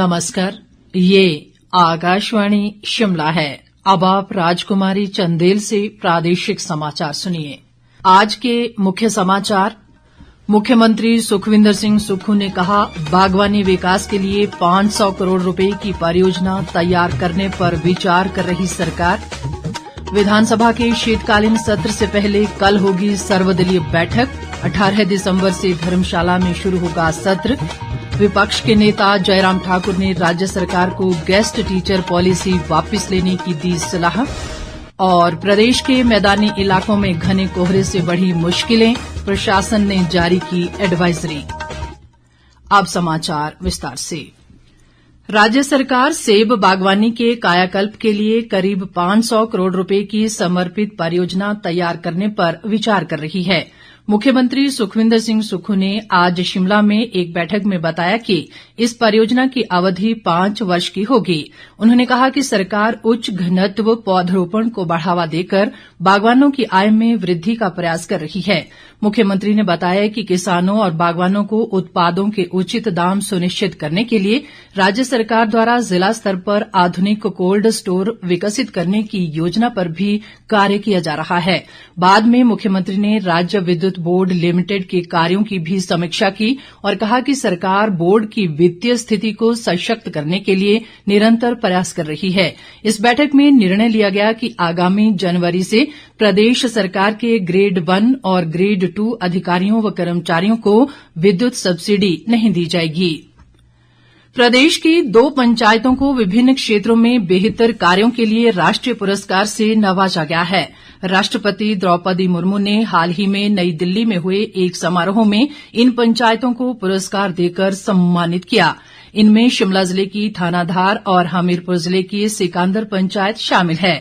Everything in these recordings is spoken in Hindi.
नमस्कार, ये आकाशवाणी शिमला है। अब आप राजकुमारी चंदेल से प्रादेशिक समाचार सुनिए। आज के मुख्य समाचार। मुख्यमंत्री सुखविंदर सिंह सुक्खू ने कहा, बागवानी विकास के लिए 500 करोड़ रुपए की परियोजना तैयार करने पर विचार कर रही सरकार। विधानसभा के शीतकालीन सत्र से पहले कल होगी सर्वदलीय बैठक। 18 दिसंबर से धर्मशाला में शुरू होगा सत्र। विपक्ष के नेता जयराम ठाकुर ने राज्य सरकार को गेस्ट टीचर पॉलिसी वापस लेने की दी सलाह। और प्रदेश के मैदानी इलाकों में घने कोहरे से बढ़ी मुश्किलें, प्रशासन ने जारी की एडवाइजरी। अब समाचार विस्तार से। राज्य सरकार सेब बागवानी के कायाकल्प के लिए करीब 500 करोड़ रुपए की समर्पित परियोजना तैयार करने पर विचार कर रही है। मुख्यमंत्री सुखविंदर सिंह सुक्खू ने आज शिमला में एक बैठक में बताया कि इस परियोजना की अवधि 5 वर्ष की होगी। उन्होंने कहा कि सरकार उच्च घनत्व पौधरोपण को बढ़ावा देकर बागवानों की आय में वृद्धि का प्रयास कर रही है। मुख्यमंत्री ने बताया कि किसानों और बागवानों को उत्पादों के उचित दाम सुनिश्चित करने के लिए राज्य सरकार द्वारा जिला स्तर पर आधुनिक कोल्ड स्टोर विकसित करने की योजना पर भी कार्य किया जा रहा है। बाद में मुख्यमंत्री ने राज्य विद्युत बोर्ड लिमिटेड के कार्यों की भी समीक्षा की और कहा कि सरकार बोर्ड की वित्तीय स्थिति को सशक्त करने के लिए निरंतर प्रयास कर रही है। इस बैठक में निर्णय लिया गया कि आगामी जनवरी से प्रदेश सरकार के ग्रेड 1 और ग्रेड 2 अधिकारियों व कर्मचारियों को विद्युत सब्सिडी नहीं दी जाएगी। प्रदेश की 2 पंचायतों को विभिन्न क्षेत्रों में बेहतर कार्यों के लिए राष्ट्रीय पुरस्कार से नवाजा गया है। राष्ट्रपति द्रौपदी मुर्मू ने हाल ही में नई दिल्ली में हुए एक समारोह में इन पंचायतों को पुरस्कार देकर सम्मानित किया। इनमें शिमला जिले की थानाधार और हमीरपुर जिले की सिकंदर पंचायत शामिल है।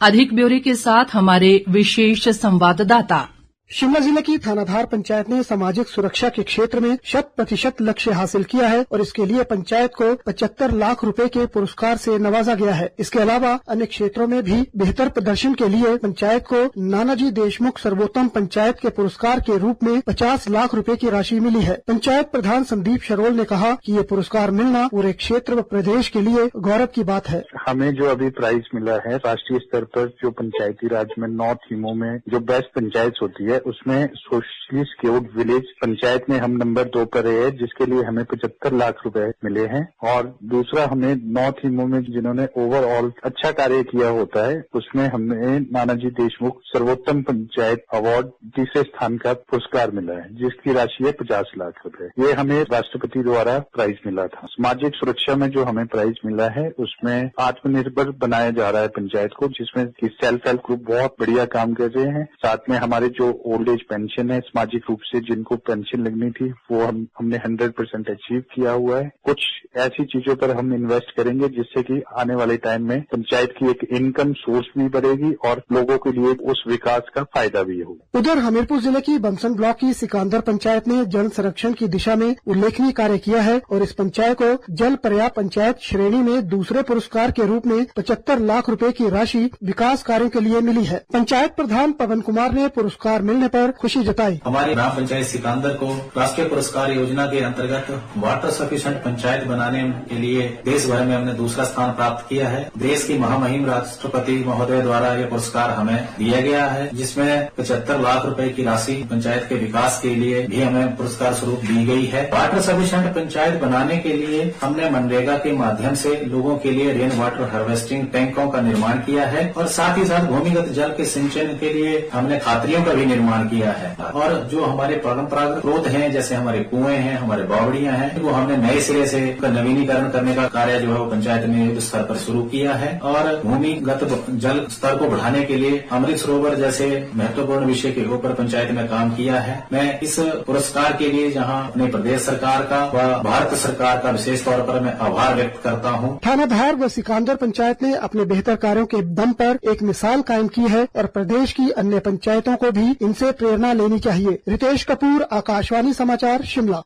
अधिक ब्यौरे के साथ हमारे विशेष संवाददाता। शिमला जिले की थानाधार पंचायत ने सामाजिक सुरक्षा के क्षेत्र में 100% लक्ष्य हासिल किया है और इसके लिए पंचायत को 75 लाख रुपए के पुरस्कार से नवाजा गया है। इसके अलावा अन्य क्षेत्रों में भी बेहतर प्रदर्शन के लिए पंचायत को नानाजी देशमुख सर्वोत्तम पंचायत के पुरस्कार के रूप में 50 लाख रुपए की राशि मिली है। पंचायत प्रधान संदीप शरोल ने कहा कि ये पुरस्कार मिलना पूरे क्षेत्र व प्रदेश के लिए गौरव की बात है। हमें जो अभी प्राइज मिला है राष्ट्रीय स्तर पर, जो पंचायती राज में नॉर्थ हीमो में जो बेस्ट पंचायत होती है उसमें सोशली सिक्योर्ड विलेज पंचायत में हम नंबर 2 पर रहे हैं, जिसके लिए हमें 75 लाख रुपए मिले हैं। और दूसरा हमें नॉर्थ हीमो में जिन्होंने ओवरऑल अच्छा कार्य किया होता है उसमें हमें नानाजी देशमुख सर्वोत्तम पंचायत अवार्ड तीसरे स्थान का पुरस्कार मिला है, जिसकी राशि है 50 लाख रुपए। ये हमें राष्ट्रपति द्वारा प्राइज मिला था। सामाजिक सुरक्षा में जो हमें प्राइज मिला है उसमें आत्मनिर्भर बनाया जा रहा है पंचायत को, जिसमें सेल्फ हेल्प ग्रुप बहुत बढ़िया काम कर रहे हैं। साथ में हमारे जो ओल्ड एज पेंशन है, सामाजिक रूप से जिनको पेंशन लगनी थी वो हमने 100% अचीव किया हुआ है। कुछ ऐसी चीजों पर हम इन्वेस्ट करेंगे जिससे कि आने वाले टाइम में पंचायत की एक इनकम सोर्स भी बढ़ेगी और लोगों के लिए उस विकास का फायदा भी होगा। उधर हमीरपुर जिले की बमसन ब्लॉक की सिकंदर पंचायत ने जल संरक्षण की दिशा में उल्लेखनीय कार्य किया है और इस पंचायत को जल पर्याप्त पंचायत श्रेणी में दूसरे पुरस्कार के रूप में 75 लाख रुपए की राशि विकास कार्यों के लिए मिली है। पंचायत प्रधान पवन कुमार ने पुरस्कार मिलने पर खुशी जताई। हमारी ग्राम पंचायत सिकंदर को राष्ट्रीय पुरस्कार योजना के अंतर्गत वाटर सफिशिएंट पंचायत बनाने के लिए देश भर में हमने दूसरा स्थान प्राप्त किया है। देश की महामहिम राष्ट्रपति महोदय द्वारा यह पुरस्कार हमें दिया गया है, जिसमें 75 लाख रुपए की राशि पंचायत के विकास के लिए भी हमें पुरस्कार स्वरूप दी गई है। वाटर सफिशिएंट पंचायत बनाने के लिए हमने मनरेगा के माध्यम से लोगों के लिए रेन वाटर हार्वेस्टिंग टैंकों का निर्माण किया है और साथ ही साथ भूमिगत जल के सिंचन के लिए हमने खातरियों का भी निर्माण किया है। और जो हमारे परंपरागत स्रोत हैं, जैसे हमारे कुएं हैं, हमारे बावड़ियां हैं, वो हमने नए सिरे से नवीनीकरण करने का कार्य जो है वो पंचायत ने युद्ध स्तर पर शुरू किया है। और भूमिगत जल स्तर को बढ़ाने के लिए अमृत सरोवर जैसे महत्वपूर्ण विषय के ऊपर पंचायत में काम किया है। मैं इस पुरस्कार के लिए जहां अपने प्रदेश सरकार का व भारत सरकार का विशेष तौर पर मैं आभार व्यक्त करता हूं। थानाधार व सिकंदर पंचायत ने अपने बेहतर कार्यों के दम पर एक मिसाल कायम की है और प्रदेश की अन्य पंचायतों को भी इनसे प्रेरणा लेनी चाहिए। रितेश कपूर, आकाशवाणी समाचार, शिमला।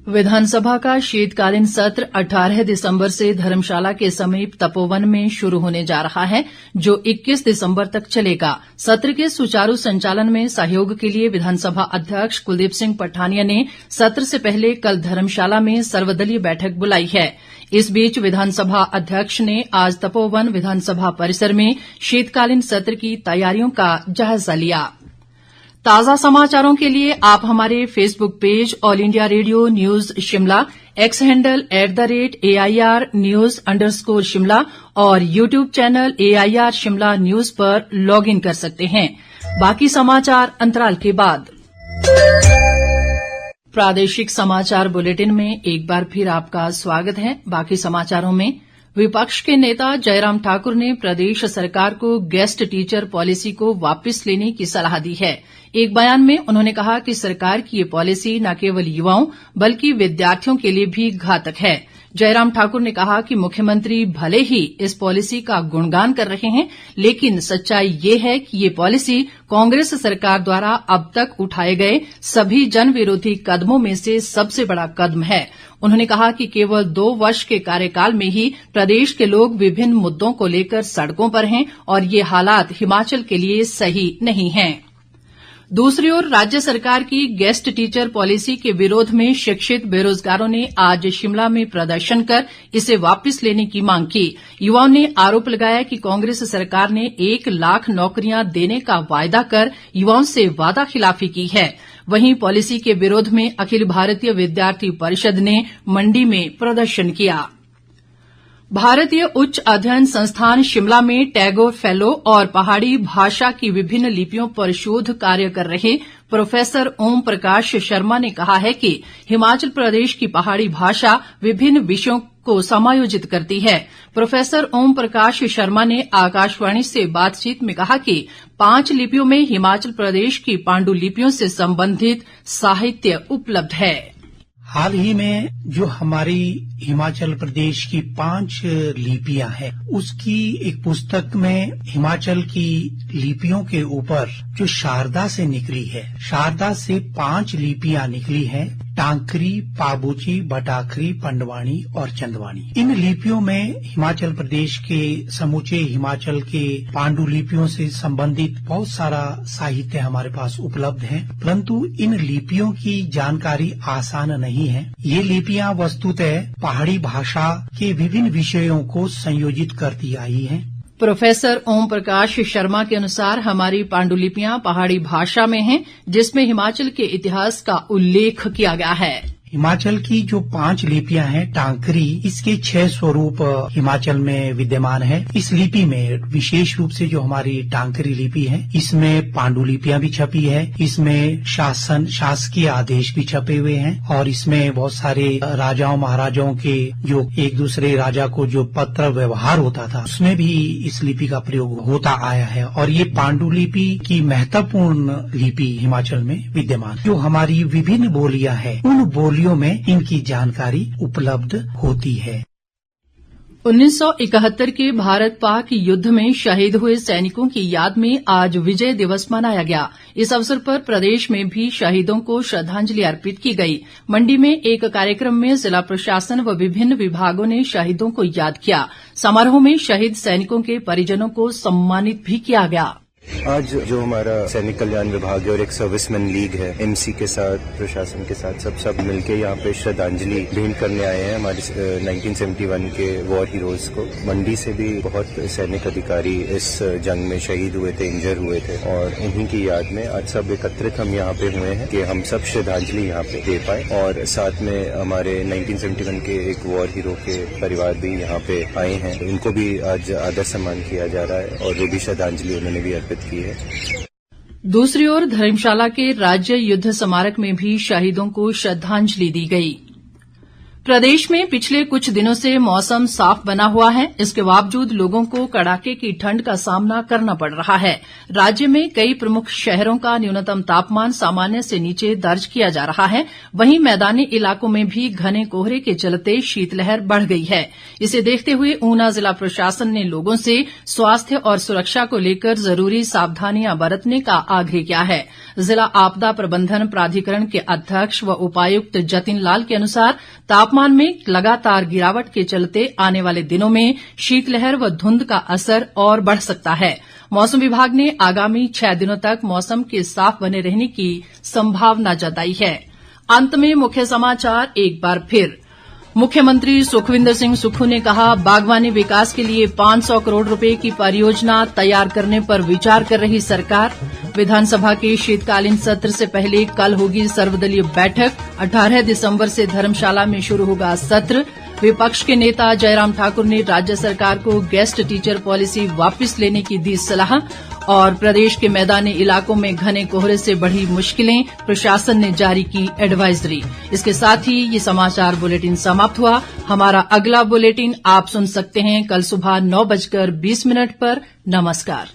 विधानसभा का शीतकालीन सत्र 18 दिसंबर से धर्मशाला के समीप तपोवन में शुरू होने जा रहा है, जो 21 दिसंबर तक चलेगा। सत्र के सुचारू संचालन में सहयोग के लिए विधानसभा अध्यक्ष कुलदीप सिंह पठानिया ने सत्र से पहले कल धर्मशाला में सर्वदलीय बैठक बुलाई है। इस बीच विधानसभा अध्यक्ष ने आज तपोवन विधानसभा परिसर में शीतकालीन सत्र की तैयारियों का जायजा लिया। ताजा समाचारों के लिए आप हमारे Facebook page all India radio news Shimla, x handle @AIR News _ और YouTube channel AIR Shimla news पर लॉग इन कर सकते हैं। बाकी समाचार अंतराल के बाद। प्रादेशिक समाचार बुलेटिन में एक बार फिर आपका स्वागत है। बाकी समाचारों में विपक्ष के नेता जयराम ठाकुर ने प्रदेश सरकार को गेस्ट टीचर पॉलिसी को वापस लेने की सलाह दी है। एक बयान में उन्होंने कहा कि सरकार की ये पॉलिसी न केवल युवाओं बल्कि विद्यार्थियों के लिए भी घातक है। जयराम ठाकुर ने कहा कि मुख्यमंत्री भले ही इस पॉलिसी का गुणगान कर रहे हैं, लेकिन सच्चाई ये है कि ये पॉलिसी कांग्रेस सरकार द्वारा अब तक उठाए गए सभी जन विरोधी कदमों में से सबसे बड़ा कदम है। उन्होंने कहा कि केवल 2 वर्ष के कार्यकाल में ही प्रदेश के लोग विभिन्न मुद्दों को लेकर सड़कों पर हैं और ये हालात हिमाचल के लिए सही नहीं हैं। दूसरी ओर राज्य सरकार की गेस्ट टीचर पॉलिसी के विरोध में शिक्षित बेरोजगारों ने आज शिमला में प्रदर्शन कर इसे वापस लेने की मांग की। युवाओं ने आरोप लगाया कि कांग्रेस सरकार ने 1 लाख नौकरियां देने का वायदा कर युवाओं से वादा खिलाफी की है। वहीं पॉलिसी के विरोध में अखिल भारतीय विद्यार्थी परिषद ने मंडी में प्रदर्शन किया। भारतीय उच्च अध्ययन संस्थान शिमला में टैगोर फेलो और पहाड़ी भाषा की विभिन्न लिपियों पर शोध कार्य कर रहे प्रोफेसर ओम प्रकाश शर्मा ने कहा है कि हिमाचल प्रदेश की पहाड़ी भाषा विभिन्न विषयों को समायोजित करती है। प्रोफेसर ओम प्रकाश शर्मा ने आकाशवाणी से बातचीत में कहा कि 5 लिपियों में हिमाचल प्रदेश की पांडुलिपियों से संबंधित साहित्य उपलब्ध है। हाल ही में जो हमारी हिमाचल प्रदेश की 5 लिपियां हैं, उसकी एक पुस्तक में हिमाचल की लिपियों के ऊपर जो शारदा से निकली है, शारदा से 5 लिपियां निकली हैं, टांकरी, पाबूची, बटाखरी, पंडवाणी और चंदवाणी। इन लिपियों में हिमाचल प्रदेश के समूचे हिमाचल के पांडुलिपियों से संबंधित बहुत सारा साहित्य हमारे पास उपलब्ध है, परंतु इन लिपियों की जानकारी आसान नहीं है। ये लिपियां वस्तुतः पहाड़ी भाषा के विभिन्न विषयों को संयोजित करती आई हैं। प्रोफेसर ओम प्रकाश शर्मा के अनुसार हमारी पांडुलिपियां पहाड़ी भाषा में हैं, जिसमें हिमाचल के इतिहास का उल्लेख किया गया है। हिमाचल की जो 5 लिपियां हैं, टांकरी, इसके 6 स्वरूप हिमाचल में विद्यमान है। इस लिपि में विशेष रूप से जो हमारी टांकरी लिपि है, इसमें पांडुलिपियां भी छपी है, इसमें शासकीय आदेश भी छपे हुए हैं और इसमें बहुत सारे राजाओं महाराजाओं के जो एक दूसरे राजा को जो पत्र व्यवहार होता था, उसमें भी इस लिपि का प्रयोग होता आया है। और ये पांडुलिपि की महत्वपूर्ण लिपि हिमाचल में विद्यमान, जो हमारी विभिन्न बोलियां हैं, उन बोलियों में इनकी जानकारी उपलब्ध होती है। 1971 के भारत पाक युद्ध में शहीद हुए सैनिकों की याद में आज विजय दिवस मनाया गया। इस अवसर पर प्रदेश में भी शहीदों को श्रद्धांजलि अर्पित की गई। मंडी में एक कार्यक्रम में जिला प्रशासन व विभिन्न विभागों ने शहीदों को याद किया। समारोह में शहीद सैनिकों के परिजनों को सम्मानित भी किया गया। आज जो हमारा सैनिक कल्याण विभाग है और एक सर्विसमैन लीग है, एमसी के साथ, प्रशासन के साथ सब मिलके यहाँ पे श्रद्धांजलि भेंट करने आए हैं हमारे 1971 के वॉर हीरोज को। मंडी से भी बहुत सैनिक अधिकारी इस जंग में शहीद हुए थे, इंजर हुए थे, और उन्हीं की याद में आज सब एकत्रित हम यहाँ पे हुए हैं कि हम सब श्रद्धांजलि यहाँ पे दे पाए। और साथ में हमारे 1971 के एक वॉर हीरो के परिवार भी यहाँ पे आए हैं, उनको भी आज आदर सम्मान किया जा रहा है और वो भी श्रद्धांजलि उन्होंने भी अर्पित की है। दूसरी ओर धर्मशाला के राज्य युद्ध स्मारक में भी शहीदों को श्रद्धांजलि दी गई। प्रदेश में पिछले कुछ दिनों से मौसम साफ बना हुआ है। इसके बावजूद लोगों को कड़ाके की ठंड का सामना करना पड़ रहा है। राज्य में कई प्रमुख शहरों का न्यूनतम तापमान सामान्य से नीचे दर्ज किया जा रहा है। वहीं मैदानी इलाकों में भी घने कोहरे के चलते शीतलहर बढ़ गई है। इसे देखते हुए ऊना जिला प्रशासन ने लोगों से स्वास्थ्य और सुरक्षा को लेकर जरूरी सावधानियां बरतने का आग्रह किया है। जिला आपदा प्रबंधन प्राधिकरण के अध्यक्ष व उपायुक्त जतिन लाल के अनुसार तापमान में लगातार गिरावट के चलते आने वाले दिनों में शीतलहर व धुंध का असर और बढ़ सकता है। मौसम विभाग ने आगामी 6 दिनों तक मौसम के साफ बने रहने की संभावना जताई है। अंत में मुख्य समाचार एक बार फिर। मुख्यमंत्री सुखविंदर सिंह सुक्खू ने कहा, बागवानी विकास के लिए 500 करोड़ रुपए की परियोजना तैयार करने पर विचार कर रही सरकार। विधानसभा के शीतकालीन सत्र से पहले कल होगी सर्वदलीय बैठक। 18 दिसंबर से धर्मशाला में शुरू होगा सत्र। विपक्ष के नेता जयराम ठाकुर ने राज्य सरकार को गेस्ट टीचर पॉलिसी वापस लेने की दी सलाह। और प्रदेश के मैदानी इलाकों में घने कोहरे से बढ़ी मुश्किलें, प्रशासन ने जारी की एडवाइजरी। इसके साथ ही ये समाचार बुलेटिन समाप्त हुआ। हमारा अगला बुलेटिन आप सुन सकते हैं कल सुबह 9:20 पर। नमस्कार।